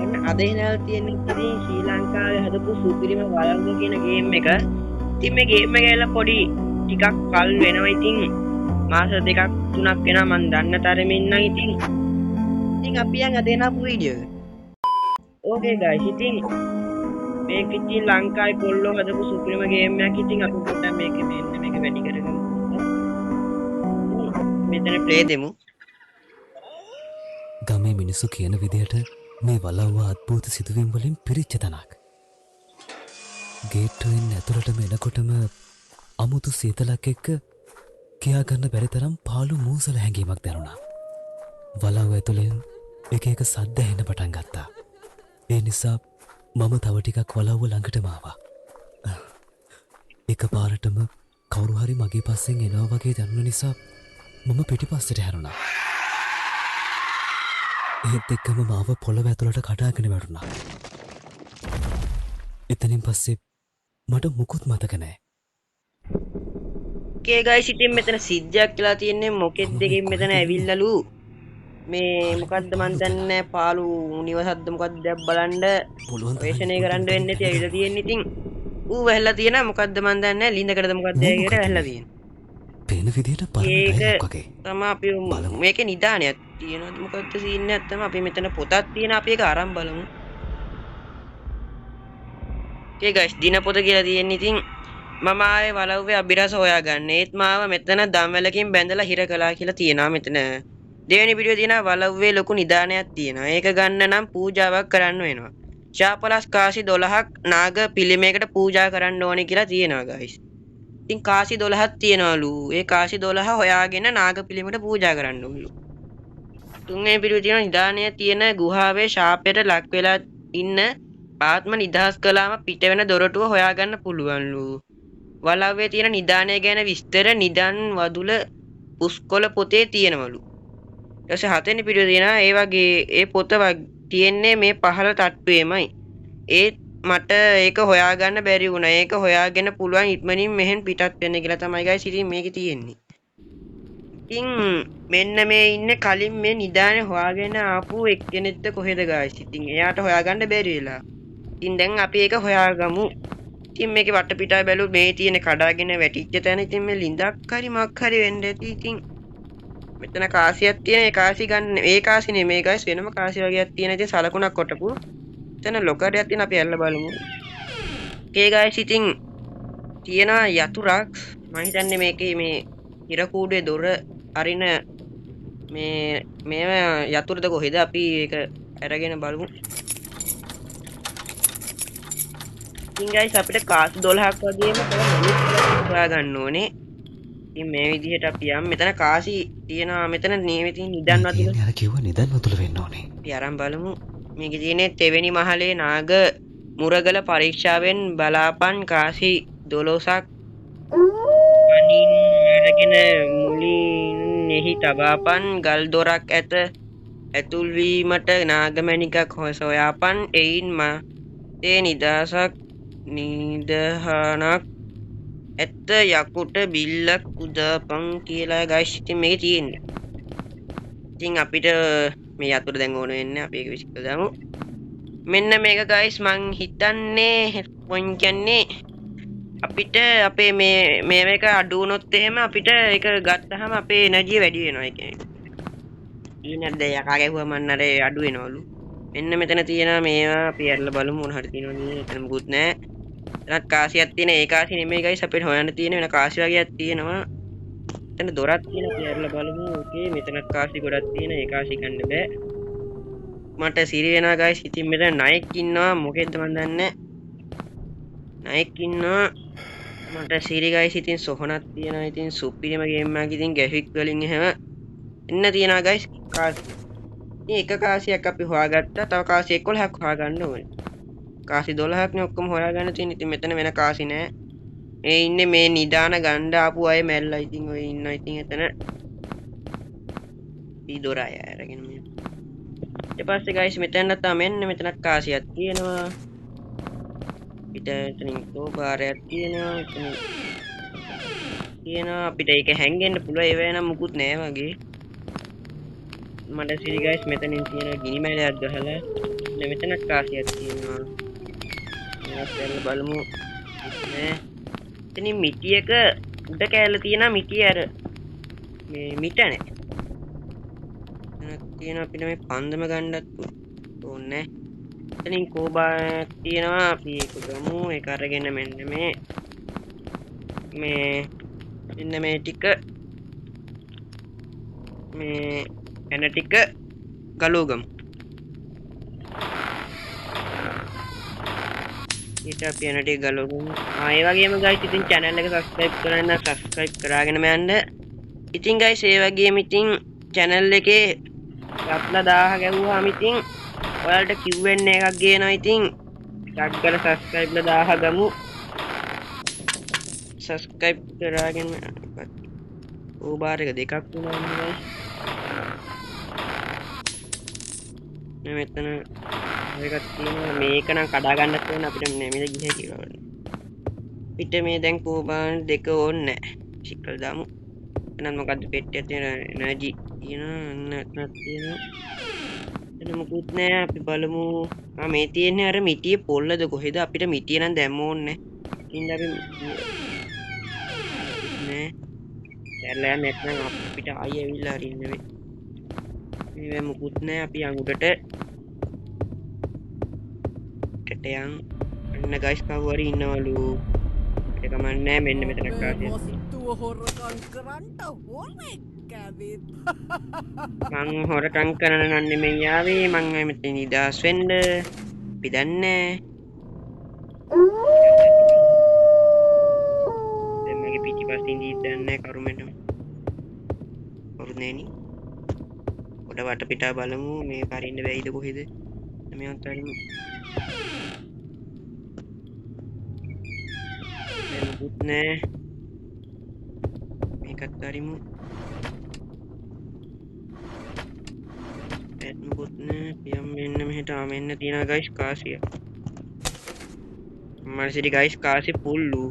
ඔන්න අද ඉඳලා තියෙන ඉතින් ශ්‍රී ලංකාවේ හදපු සුපිරිම වලංගු කියන ගේම් එක. ඉතින් මේ ගේම් එක ඇවිල්ලා පොඩි ටිකක් කල් වෙනවා. ඉතින් මාස දෙකක් තුනක් වෙනවා මම දන්න තරමින් නම් ඉතින් අපි යන් අද එන අපු වීඩියෝ එක. ඕකේ ගයිස් ඉතින් මේක ඉතින් ලංකාවේ කොල්ලෝ හදපු සුපිරිම ගේම් එකක්. ඉතින් අපි පොඩ්ඩක් මේක වැඩි කරගමු. මෙතන ප්ලේ දෙමු. ගමේ මිනිස්සු කියන විදියට මේ වලව්ව අද්භූත සිදුවීම් වලින් පිරිච්ච තැනක්. ගේට්ටුවෙන් ඇතුළටම එනකොටම අමුතු සීතලක් එක්ක කියාගන්න බැරි තරම් පාළු මූසල හැඟීමක් දැනුණා. වලව්ව ඇතුළෙන් එක එක සද්ද ඇහෙන්න පටන් ගත්තා. ඒ නිසා මම තව ටිකක් වලව්ව ළඟටම ආවා. එකපාරටම කවුරු හරි මගේ පස්සෙන් එනවා වගේ දැනුන නිසා මම පිටිපස්සට හැරුණා. ඒත් එක්කම මාව පොළොව ඇතුළට කඩාගෙන වැටුණා. එතනින් පස්සේ මට මුකුත් මතක නෑ. ඕකේ ගයිස් ඉතින් මෙතන සිද්ධියක් කියලා තියෙන්නේ මොකෙද්ද දෙකෙන් මෙතන ඇවිල්ලාලු මේ මොකද්ද මන් දන්නේ පාළු නිවසක්ද මොකද්ද බලන්න පරීක්ෂණය කරන්න වෙන්නේ නැති ඇවිල්ලා තියෙන්නේ. ඉතින් ඌ වැහලා තියෙනවා මොකද්ද මන් දන්නේ ලින්දකටද මොකද්ද කියලා වැහලා තියෙනවා. පේන විදිහට පරණ ගයක් වගේ. තමයි අපි මේකේ නිදානයක් තියෙනවා. මොකද්ද සීන් එකක් තමයි අපි මෙතන පොතක් තියෙන අපි ඒක අරන් බලමු. ඕකේ ගයිස් දිනපොත කියලා තියෙන්නේ. ඉතින් මම ආයේ වලව්වේ අබිරස හොයාගන්න. ඒත් මාව මෙතන දම්වැලකින් බැඳලා හිර කළා කියලා තියෙනවා මෙතන. දෙවෙනි වීඩියෝ තියෙනවා වලව්වේ ලොකු නිදානයක් තියෙනවා. ඒක ගන්න නම් පූජාවක් කරන්න වෙනවා. ශාපලස් කාසි 12ක් නාග පිළිමයකට පූජා කරන්න ඕනේ කියලා තියෙනවා ගයිස්. ඉතින් කාසි 12ක් තියෙනවලු. ඒ කාසි 12 හොයාගෙන නාග පිළිමයට පූජා කරන්න ඕනලු. තුන්වෙනි වීඩියෝ තියෙනවා නිදානය තියෙන ගුහාවේ ශාපයට ලක් වෙලා ඉන්න ආත්ම නිදහස් කළාම පිට වෙන දොරටුව හොයාගන්න පුළුවන්ලු. වලව්වේ තියෙන නිදානය ගැන විස්තර නිදන් වදුල පුස්කොළ පොතේ තියෙනවලු. ඊට පස්සේ හතෙනි වීඩියෝ තියෙනවා ඒ වගේ ඒ පොත තියෙන්නේ මේ පහළ තට්ටුවේමයි. ඒත් මට ඒක හොයාගන්න බැරි වුණා. ඒක හොයාගෙන පුළුවන් ඉක්මනින් මෙහෙන් පිටත් වෙන්න කියලා තමයි guys ඉතින් මේකේ තියෙන්නේ. ඉතින් මෙන්න මේ ඉන්නේ කලින් මේ නිදානේ හොයාගෙන ආපු එක්කෙනෙක්ද කොහෙද guys. ඉතින් එයාට හොයාගන්න බැරි වෙලා. ඉතින් දැන් අපි ඒක හොයාගමු. ඉතින් මේකේ වටපිටාව බැලුවොත් මේ තියෙන කඩාගෙන වැටිච්ච තැන ඉතින් මේ ලිඳක් හරි මොකක් හරි වෙන්න ඇති. ඉතින් මෙතන කාසියක් තියෙන ඒ කාසි ගන්න ඒ කාසි නෙමෙයි guys වෙනම කාසි වගේක් තියෙන ඉතින් සලකුණක් කොටපු. එතන ලොකරයක් තියෙන අපි ඇල්ල බලමු. okay guys ඉතින් තියෙනවා යතුරක්. මම හිතන්නේ මේකේ මේ ඉර කූඩේ දොර අරින මේ යතුරුද කොහෙද අපි ඒක අරගෙන බලමු. ඉතින් guys අපිට කාසි 12ක් වගේම තව මිනිස්සුන්ට හොයා ගන්න ඕනේ. ඉතින් මේ විදිහට අපි යම් මෙතන කාසි තියෙනවා මෙතන නියමිතින් නිදන් වතුල. අර කිව්ව නිදන් වතුල වෙන්න ඕනේ. අපි අරන් බලමු. මේකේ තියෙන්නේ තෙවෙනි මහලේ නාග මුරගල පරීක්ෂාවෙන් බලාපන් කාසි 12ක් අනින් අරගෙන මුලින්ෙහි තබාපන් ගල් දොරක් ඇත ඇතුල් වීමට නාගමණිකක් හොයාපන් එයින් තේ නිදහසක් නිදහනක් ඇත්ත යකුට බිල්ලක් උදාපන් කියලා guys ඉතින් මේකේ තියෙන්නේ. ඉතින් අපිට මේ යතුරු දැන් ඕන වෙන්නේ අපි ඒක විශ්ක දාමු. මෙන්න මේක guys මං හිතන්නේ පොයින්ට් කියන්නේ අපිට අපේ මේක අඩු වුණොත් එහෙම අපිට ඒක ගත්තාම අපේ එනර්ජිය වැඩි වෙනවා ඒ කියන්නේ. ඊනත් දැන් යකා ගැහුවම අන්න අර අඩු වෙනවලු. මෙන්න මෙතන තියෙනවා මේවා අපි අරලා බලමු මොන හරි තියෙනවද එතන මුකුත් නැහැ. එතනත් කාසියක් තියෙන ඒ කාසිය නෙමෙයි guys අපිට හොයන්න තියෙන වෙන කාසි වගේක් තියෙනවා. එතන දොරක් තියෙන අපි අරලා බලමු. ඕකේ මෙතනත් කාසි ගොඩක් තියෙන ඒ කාසි ගන්න බෑ. මට සිරි වෙනවා guys. ඉතින් මෙතන නයෙක් ඉන්නවා මොකෙද්ද මන් දන්නේ. නයෙක් ඉන්නවා. මට සිරි guys ඉතින් සොහනක් තියෙනවා. ඉතින් සුපිරිම ගේම් එකක් ඉතින් ග්‍රැෆික් වලින් එහෙම එන්න තියෙනවා guys. කාසි. ඉතින් එක කාසියක් අපි හොයාගත්තා. තව කාසි 11ක් හොයාගන්න ඕනේ. කාසි 12ක් නේ ඔක්කොම හොයාගන්න තියෙන්නේ. ඉතින් මෙතන වෙන කාසි නෑ. මේ ඉන්නේ මේ නිදාන ගණ්ඩ ආපු අය මැල්ලා. ඉතින් ඔය ඉන්නවා ඉතින් එතන. දොර අය අරගෙන මේ. ඊට පස්සේ guys මෙතන තමයි මෙන්න මෙතනත් කාසියක් තියෙනවා. පිට එතනින් තෝපාරයක් තියෙනවා. එතන තියෙනවා අපිට ඒක හැංගෙන්න පුළුවන් ඒ වෙනම මුකුත් නෑ වගේ. මට සිරි guys මෙතනින් තියෙන ගිනි මැලයක් ගහලා මෙතන කාසියක් තියෙනවා. මේක බලමු. නෑ. එතනින් මිටියක උඩ කෑල්ල තියෙනවා මිටිය අර මේ මිටනේ. එතනක් තියෙනවා අපිට මේ පන්දම ගන්නත් ඕනේ. එතනින් කෝබායක් තියෙනවා අපි ඒක ගමු. ඒක අරගෙන මෙන්න මේ ටික මේ එන ටික ගලව ගමු. ඊට අපි එන ටික ගලව ගමු. ඒ වගේම guys ඉතින් channel එක subscribe කරන්න subscribe කරාගෙනම යන්න. ඉතින් guys ඒ වගේම ඉතින් channel එකේ සබ්ලා 1000 ගැව්වහම ඉතින් ඔයාලට Q&A එකක් ගේනවා. ඉතින් ටග් කරලා subscribe ලා 1000 ගමු. subscribe කරාගෙන ඕබාර එක දෙකක් වුණා guys. මෙතන එකක් තියෙනවා. මේක නම් කඩා ගන්නත් ඕන අපිට මෙහෙම ගිහේ කියලා. පිට මේ දැන් කෝබාන් දෙක ඕනේ නැහැ. සිකල් දාමු. එහෙනම් මොකද්ද පෙට්ටියක් තියෙන එනර්ජි තියෙනවා නැත්නම් තියෙනවා. එතන මොකුත් නැහැ. අපි බලමු. මේ තියෙන්නේ අර මිටියේ පොල්ලද කොහෙද අපිට මිටිය නම් දැම්ම ඕනේ. ඉතින් අපි නෑ. දැල්ලා නැත්නම් අපිට ආයෙ ඇවිල්ලා අරින්න වෙයි. මේ මොකුත් නැහැ. අපි අඟුඩට කටයන් අන්න guys කවුරු ඉන්නවලු. ඒක මන්නේ මෙන්න මෙතන කාසිය. වස්තුව හොරකම් කරන්න ඕනේ කැවිත්. මං හොරකම් කරන නම් නෙමෙයි ආවේ. මං මෙතන නිදාස් වෙන්න. අපි දන්නේ. දැන් මගේ පිටිපස්සින් දීන්නේ කරුමෙට. කරුනේනි. පොඩ වටපිටා බලමු මේ පරින්න වෙයිද කොහෙද? මෙයන්ට හරිමු. මුකුත් නෑ. මේකත් හරිමු. මුකුත් නෑ. පියම් මෙන්න මෙහෙට මෙන්න තියෙනවා guys කාසිය. මනසිරි guys කාසිය පුල්ලු.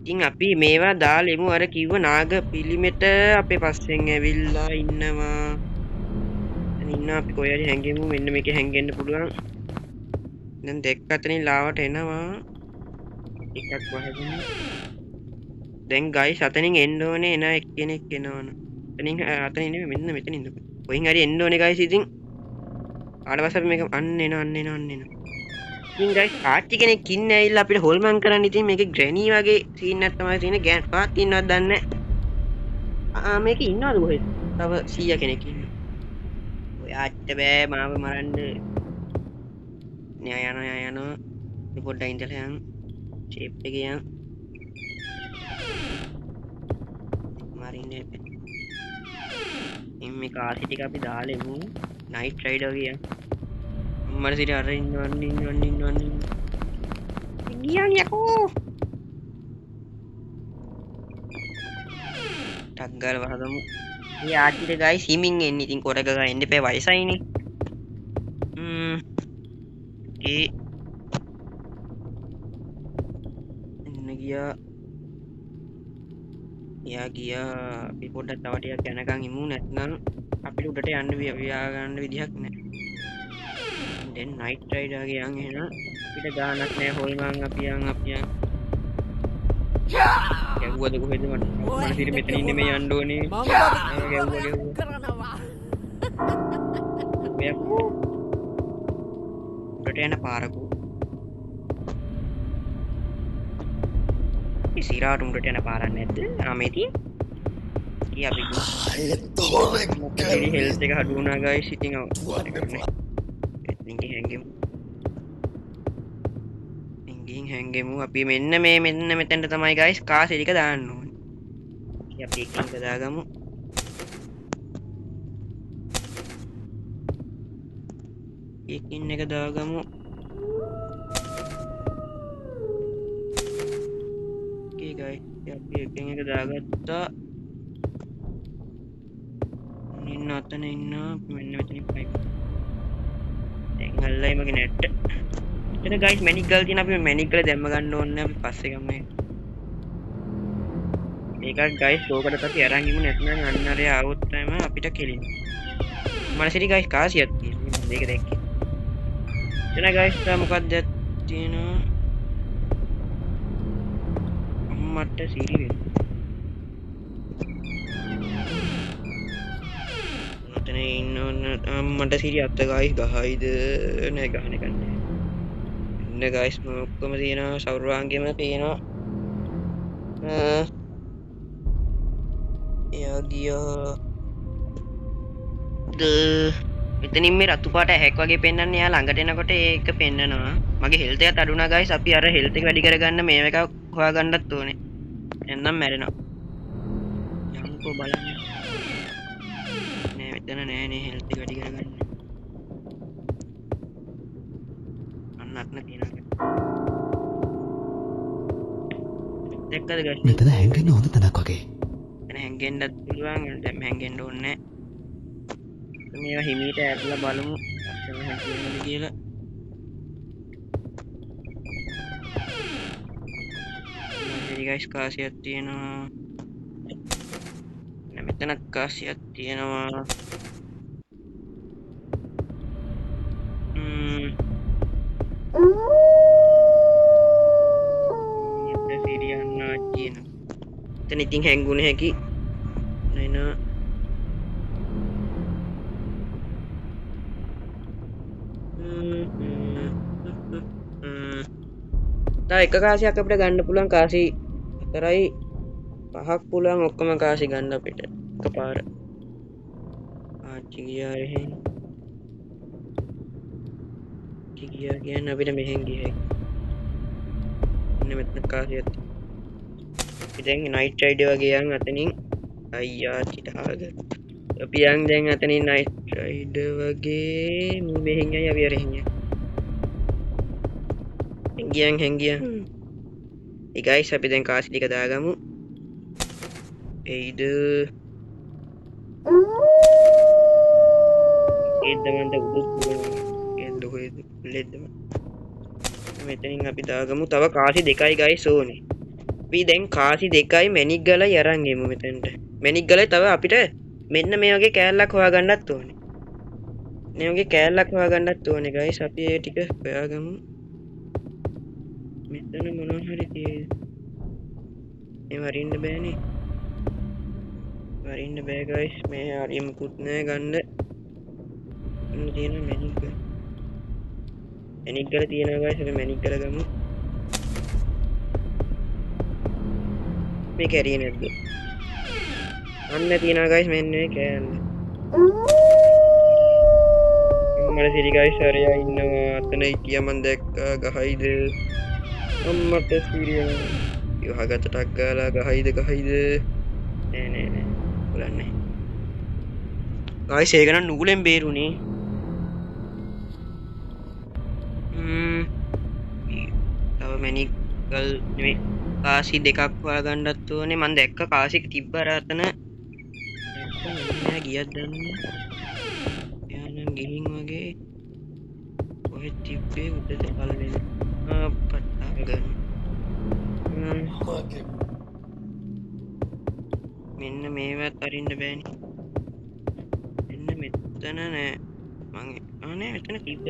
ඉතින් අපි මේවා දාලෙමු අර කිව්ව නාග පිළිමෙට අපේ පස්සෙන් ඇවිල්ලා ඉන්නවා. ඉන්න අපි කොහේ හරි හැංගෙමු. මෙන්න මේකේ හැංගෙන්න පුළුවන්. දැන් දෙක අතරින් ලාවට එනවා. එකක් වහගෙන. දැන් guys අතනින් එන්න ඕනේ එන එක්කෙනෙක් එනවන. අතනින් නෙමෙයි මෙන්න මෙතනින් ඉන්න. කොහෙන් හරි එන්න ඕනේ guys ඉතින්. ආඩවස අපි මේක අන්න එන. ඉතින් guys ආච්චි කෙනෙක් ඉන්නේ ඇවිල්ලා අපිට හොල්මන් කරන්න. ඉතින් මේකේ ග්‍රැනි වගේ සීන් එකක් තමයි තියෙන්නේ. ගෑන් පාත් ඉන්නවද දන්නේ නැහැ. මේකේ ඉන්නවද කොහෙද? තව 100 කෙනෙක් ඉන්නවා. ඔය ආච්චිට බෑ මාව මරන්න. න්යා යනවා. මේ පොඩ්ඩක් ඉඳලා යන්. ෂේප් එකේ යන්. මරින්නේ. මේ කාසි ටික අපි දාලෙමු. නයිට් රයිඩර් ගියා. මට සිට අර ඉන්නවන්න. ගියන් යකෝ. ටක් ගාලා වහගමු. මේ ආච්චිට ගයි සිමින් එන්නේ. ඉතින් කොරක ගා එන්න එපා වයසයිනේ. ඒ එන්න ගියා. අපි පොඩ්ඩක් තව ටිකක් යනකම් ඉමු. නැත්නම් අපිට උඩට යන්න ව්‍යා ගන්න විදිහක් නැහැ. දැන් නයිට් රයිඩර් ගේ යන් එහෙනම් අපිට ගානක් නැහැ. හොල්මන් අපි යන්. ගැව්වද කොහෙද මට සිර මෙතන ඉන්නේ මේ යන්න ඕනේ. ගැව්වා කරනවා. උඩට යන පාරකෝ. ඉසිරාට උඩට යන පාරක් නැද්ද? මේ තියෙන්නේ. අපි හෙල්ත් එක අඩු වුණා guys. ඉතින් හැංගෙමු. අපි මෙන්න මෙතෙන්ට තමයි guys කාසි ටික දාන්න ඕනේ. අපි එකින් දාගමු. එකින් එක දාගමු. okay guys අපි එකින් එක දාගත්තා. අතන ඉන්න මෙන්න මෙතන පයිප්. දැන් හල්ලයි මගේ නැට්. එතන guys මැනික් ගල් තියෙන අපි මැනික් ගල දැම්ම ගන්න ඕනේ. අපි පස්සේ ගමු මේක. guys ඕකට අපි අරන් ඉමු. නැත්නම් අන්න අර ආවොත් තමයි අපිට කෙලින්න. මනසිරි guys කාසියක් තියෙනවා. මේක දැක්කේ. එන ගයිස් මොකක්ද තියෙනවා අම්මට සිරි වෙන මෙතන ඉන්න අම්මට සිරි අත්ත ගයිස් ගහයිද නෑ ගහන කන්නේ එන්න ගයිස් ඔක්කොම තියෙනවා සෞරවාංගෙම තියෙනවා එයා ගියා මෙතනින් මේ රතු පාට ඇහැක් වගේ පෙන්වන්නේ යා ළඟට එනකොට ඒක පෙන්නනවා මගේ හෙල්ත් එකත් අඩු වුණා ගයිස් අපි අර හෙල්ත් එක වැඩි කරගන්න මේව එක හොයාගන්නත් ඕනේ එන්නම් මැරෙනවා යමුකෝ බලන්න නෑ මෙතන නෑ නේ හෙල්ත් එක වැඩි කරගන්න අන්නත්න තියෙනවා දැක්කද ගයිස් මෙතන හැංගෙන්න හොඳ තැනක් වගේ. එතන හැංගෙන්නත් පුළුවන් දැන් හැංගෙන්න ඕනේ මේවා හිමීට ඇරලා බලමු අස්සම හැංගෙන්නද කියලා ගයිස් කාසියක් තියෙනවා මෙතනත් කාසියක් තියෙනවා සිරියන්නා කියන එතන ඉතින් හැංගුණ හැකි නේන තව එක කාසියක් අපිට ගන්න පුළුවන් කාසි 4යි 5ක් පුළුවන් ඔක්කොම කාසි ගන්න අපිට එකපාර ආච්චි ගියා එහෙන් ගියා කියන්නේ අපිට මෙහෙන් ගියා ඉන්න මෙතන කාසියක් ඉතින් නයිට් රයිඩර් වගේ යන් අතනින් අයියා චිතාග අපි යන් දැන් අතනින් නයිට් රයිඩර් වගේ මෙහෙන් යයි අපි අර එහෙන් හැංගියන් ඒ ගයිස් අපි දැන් කාසි ටික දාගමු එයිද ඒදමන්ට උඩ කොහෙද ලෙද්දම මෙතනින් අපි දාගමු තව කාසි දෙකයි ගයිස් ඕනේ අපි දැන් කාසි දෙකයි මැණික් ගලයි අරන් එමු මෙතනට මැණික් ගලයි තව අපිට මෙන්න මේ වගේ කෑල්ලක් හොයාගන්නත් ඕනේ මේ වගේ කෑල්ලක් හොයාගන්නත් ඕනේ ගයිස් අපි ඒ ටික හොයාගමු මෙතන මොනවා හරි තියෙයි මේ වරින්න බෑනේ වරින්න බෑ ගයිස් මේ හරි මුකුත් නෑ ගන්න තියෙන මැණික් ගල තියෙනවා ගයිස් අපි මැණික් ගල ගමු මේ කැරිය නැද්ද අන්න තියෙනවා ගයිස් මෙන්න මේ කෑල්ල මම සිරි ගයිස් හරියා ඉන්නවා අතන හිටියා මන් දැක්කා ගහයිද අම්මට සිරිය යහගතටක් ගාලා ගහයිද නෑ බලන්නේ ගයිස් ඒක නම් නුගලෙන් බේරුනේ තව මැණික් ගල් නෙමෙයි කාසි දෙකක් හොයාගන්නත් ඕනේ මම දැක්ක කාසික තිබ්බ අර අතන ගියත් දන්නේ එයානම් ගිහින් වගේ කොහෙද තිබ්බේ උඩට බලන්නේ පට්ටාගන්න මෙන්න මේවත් අරින්න බෑනේ මෙන්න මෙතන නෑ මං අනේ මෙතන තිබ්බද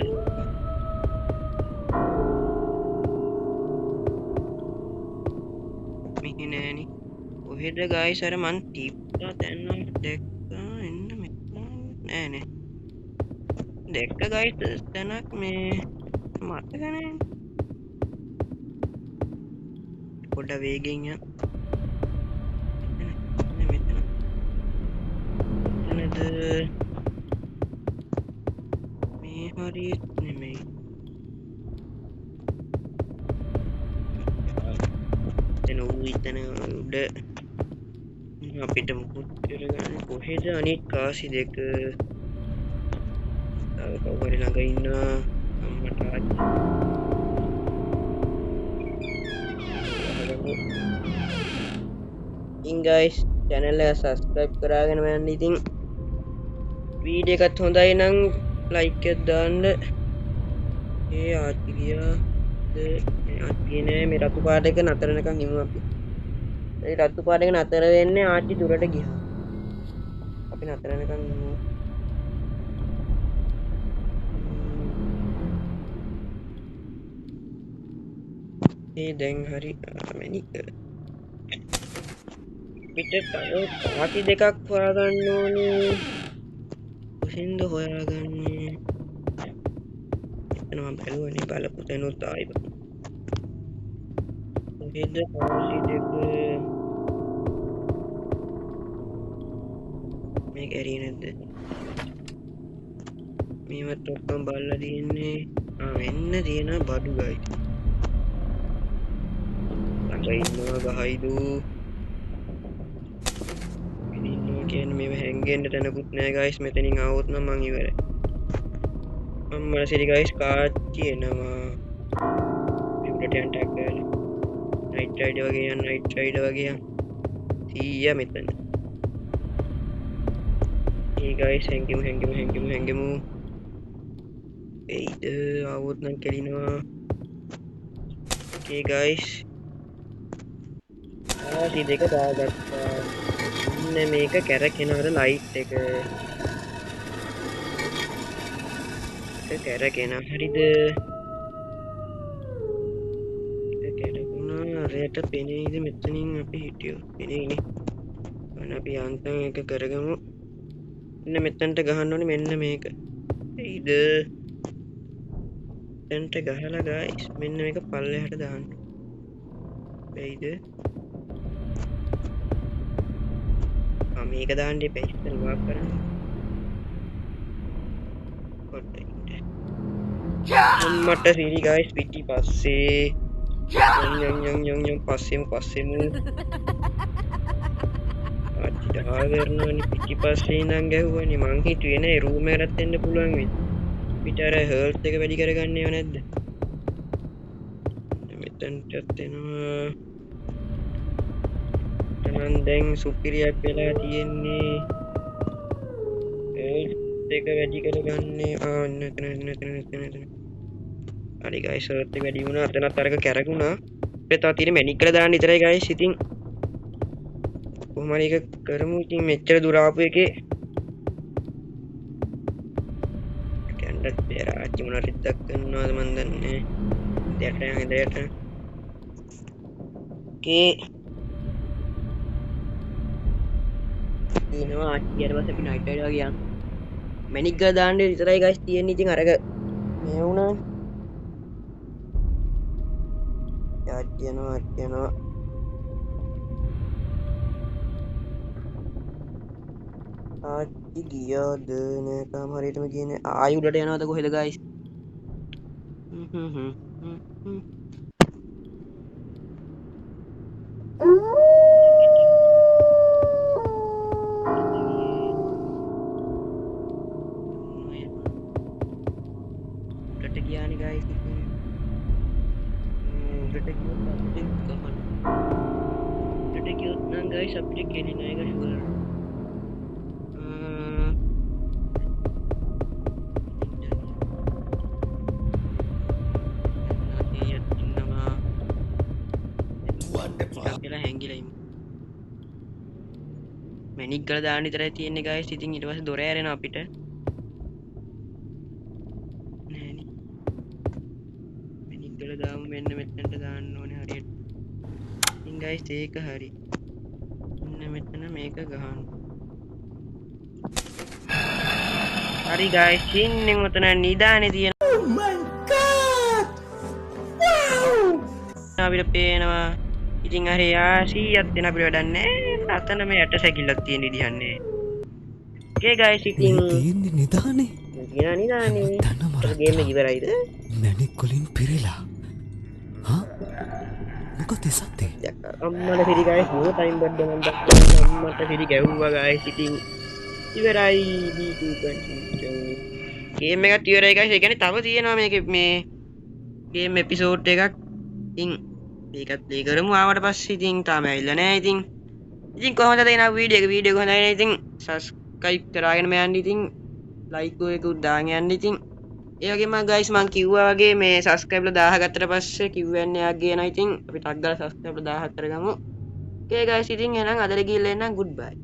මෙහි නෑනේ කොහෙද ගයිස් අර මං තිබ්බා දැන් නම් දැක්කා එන්න මෙතන නෑනේ දැක්ක ගයිස් තැනක් මේ මතක නෑ පොඩ්ඩ වේගෙන් යන්න මෙතනද මේ හරියට නෙමෙයි එතන උඩ අපිට මුකුත් කරගන්න කොහෙද අනිත් කාසි දෙක තව කවුරු ළඟ ඉන්නවා අම්මට ඉතින් guys channel එක subscribe කරගෙන යන්න ඉතින් වීඩියෝ එකත් හොඳයි නම් like එකක් දාන්න ඒ ආච්චි ගියා ආච්චි නෑ මේ රතු පාට එක නතර වෙනකන් ඉමු අපි ඒ රතු පාට එක නතර වෙන්නේ ආච්චි දුරට ගියා අපි නතර වෙනකන් ඉමු ඒ දැන් හරි මැනික පිට තව පාටි දෙකක් හොයාගන්න ඕනේ කොහෙන්ද හොයාගන්නේ එතන මම බැලුවනේ බලපු තැනුත් ආයි කොහෙද පාටි දෙක මේක ඇරියේ නැද්ද මේවත් ඔක්කොම බලලා තියෙන්නේ මෙන්න තියෙන බඩු ගයි ළඟ ඉන්නවා ගහයිදු ඉන්නවා කියන්නේ මේව හැංගෙන්න තැනකුත් නෑ ගයිස් මෙතනින් ආවොත් නම් මං ඉවරයි අම්මලා සිරි ගයිස් කාච්චි එනවා පිටට යන්න ටැග් කරලා නයිට් රයිඩර් වගේ යන්න නයිට් රයිඩර් වගේ යන්න 100 මෙතන ඒ ගයිස් හැංගෙමු එයිද ආවොත් නම් කෙලිනවා okay guys ආසි දෙක දාගත්තා ඉන්න මේක කැරකෙන අර ලයිට් එක කැරකෙන හරිද කැරකුණා රේට පෙනේද මෙතනින් අපි හිටියෝ පෙනේනේ අන්න අපි යන්තම් එක කරගමු ඉන්න මෙතනට ගහන්න ඕනේ මෙන්න මේක එයිද එතනට ගහලා guys මෙන්න මේක පල්ලෙහාට දාන්න එයිද මේක දාන්න එපා ඉස්සෙල් වාක් කරන්න මට සිරි guys පිටි පස්සේ යම් පස්සෙමු අච්චි දාගරනවනේ පිටි පස්සේ ඉඳන් ගැහුවනේ මං හිතුවේ නේ රූම් එකකට එන්න පුළුවන් වෙයි පිට අර හර්ට් එක වැඩි කරගන්න ඒව නැද්ද මෙතනටත් එනවා නම් දැන් සුපිරියක් වෙලා තියෙන්නේ ඒක වැඩි කරගන්නේ අන්න එතන හරි ගයිස් හර්ට් එක වැඩි වුණා අතනත් අරක කැරකුණා අපිට තව තියෙන මැනික් කරලා දාන්න විතරයි ගයිස් ඉතින් කොහොම හරි එක කරමු ඉතින් මෙච්චර දුර ආපු එකේ කැන්ඩත් පෙරාච්චි මොන රිද්දක් කරනවද මන් දන්නේ දෙයට okay ඉනවා ඊට පස්සේ අපි නයිට් රයිඩ් වගේ යන්න මැනික් ගා දාන්න විතරයි ගයිස් තියෙන්නේ ඉතින් අරක මේ වුණා යනවා ආච්චි ගියාද නේකම හරියටම කියන්නේ ආයි උඩට යනවද කොහෙද ගයිස් උඩට ගියානේ ගයිස් උඩට ගියොත් නම් ගයිස් අපිට කෙලින එක ෂුවර් මැනික් ගල දාන්න විතරයි තියෙන්නේ ගයිස් ඉතින් ඊට පස්සේ දොර ඇරෙනවා අපිට නෑනේ මැනික් ගල දාමු මෙන්න මෙතනට දාන්න ඕනේ හරියට ඉතින් ගයිස් ඒක හරි ඉන්න මෙතන මේක ගහන්න හරි ගයිස් ඉන්නේ මෙතන නිදානේ තියෙන Oh my god! Wow! අපිට පේනවා ඉතින් හරි ආසියක් දෙන අපිට වැඩක් නෑ අතන මේ ඇට සැකිල්ලක් තියෙන විදිහන්නේ okay guys ඉතින් තියෙන්නේ නිදානේ නිදානේ තන මරක් ගේම් එක ඉවරයිද මැනික් වලින් පිරෙලා හා මොකද සත්‍ය අම්මට පිරි guys නෝ ටයිම් බඩ මම දැක්කා අම්මට පිරි ගැව්වා guys ඉතින් ඉවරයි B2 ගේම් එකත් ඉවරයි guys ඒ කියන්නේ තව තියෙනවා මේකේ මේ ගේම් එපිසෝඩ් එකක් ඉතින් ඒකත් ප්ලේ කරමු ආවට පස්සේ ඉතින් තාම ඇවිල්ලා නැහැ ඉතින් කොහොමද දෙන වීඩියෝ එක හොඳයි නේ ඉතින් සබ්ස්ක්‍රයිබ් කරාගෙන යන්න ඉතින් ලයික් එකකුත් දාගෙන යන්න ඉතින් ඒ වගේම ගයිස් මම කිව්වා වගේ මේ සබස්ක්‍රයිබ්ලා 1000 ගත්තට පස්සේ කිව්වන්නේ යාක් ගේනවා ඉතින් අපි ටක් ගාලා සබස්ක්‍රයිබ්ලා 1000 කරගමු okay guys ඉතින් එහෙනම් අදට ගිහිල්ලා එන්නම් goodbye